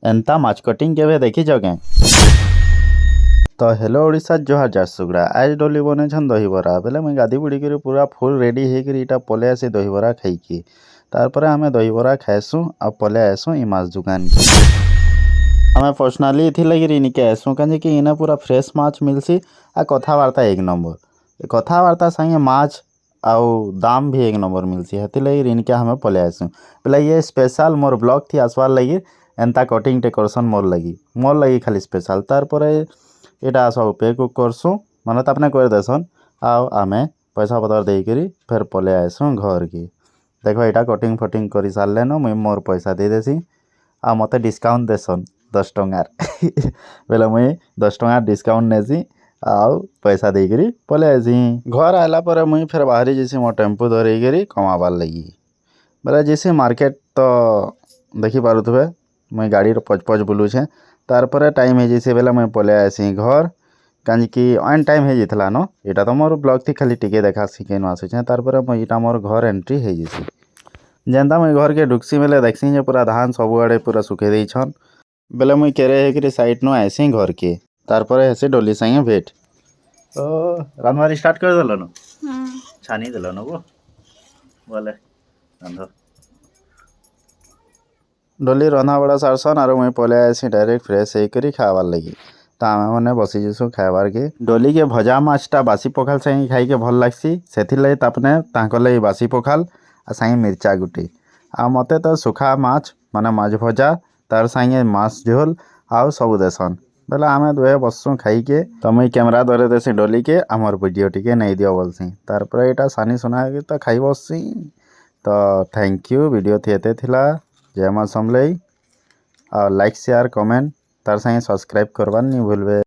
एंता माछ कटिंग केवे देखी जगह। तो हेलो ओडिशा जोहार झारसुगुड़ा आज डोली बने दहीबरा बेले मुई गाधी बुड़ी पूरा फुल रेडी होकर पले आसी दहीबरा खाई तार आम दहीबरा खाएसु आ पले आसु इ माछ दुकान की आम पर्सनाली इथि लगी इनिके आसु कहीं इना पूरा फ्रेश माछ मिलसी आ कथबार्ता एक नंबर कथबार्ता संगे माछ आउ दाम भी एक नंबर मिलसी हेती लगी इनके हमें पले आसु बोले ये स्पेशल मोर ब्लॉग थी आसवार लगी एंता कटिंग डेकोरेशन मोर लगी खाली स्पेशल तार यहाँ सब पे कुक करसु मन तो अपने कर देसन आउ आमे पैसा पतर देकर फिर पले आसु घर की देखो यहाँ कटिंग फटिंग कर सारे न मुई मोर पैसा दे देसी आ मत डिस्काउंट देसन 10 टंगार बोले मुई 10 टंगार डिस्काउंट नेसी आउ पैसा देकर पले आसी घर आला मुई फिर बाहरी जैसी मो टेम्पो धरिकी कमाबार लगी बोले जैसे मार्केट तो देखी पारे मुई गाड़ी पच पच बुलूछे तार टाइम हो जैसे बेले मुई पले आसी घर कहीं अन टाइम हो जाता न यहाँ तो मोर ब्लॉग थी खाली टिके देखा केन आसुचे तार यहाँ मोर घर एंट्री हो जैसी जेनता मुई घर के ढुकसी बेले देखसी पूरा धान सबुआड़े पूरा सुखे देछन बेले मुई केरे होकर साइड नु आसी घर के तार हेसे डोली संगे भेट तो रांधवारी स्टार्ट कर देल न छानी देल न वो बोले रांध डोली रंधा बड़ा सारसन और मुई पले आसी डायरेक्ट फ्रेश होकर खाबार लगी तो आम मैंने बसी जीसु खाइबार के डोली के भजा माछटा बासी पखाल संगे खाई के भल लगसी से लगे बासी पखाल आ संगे मिर्चा गुटी आ मते तो सुखा माछ माने माछ भजा तार संगे माछ झोल आउ सब देसन बोले आम दुहे बसु खाई के तो मुई कैमरा धरे देसी डोली के आमर वीडियो टिके नहीं दियो बोलसी तार यहाँ सानी सुना तो खाई बससी तो थैंक यू वीडियो थी एते थिला जय मां समलई और लाइक शेयर कमेंट तार संगे सब्सक्राइब करवार नहीं भूलबे।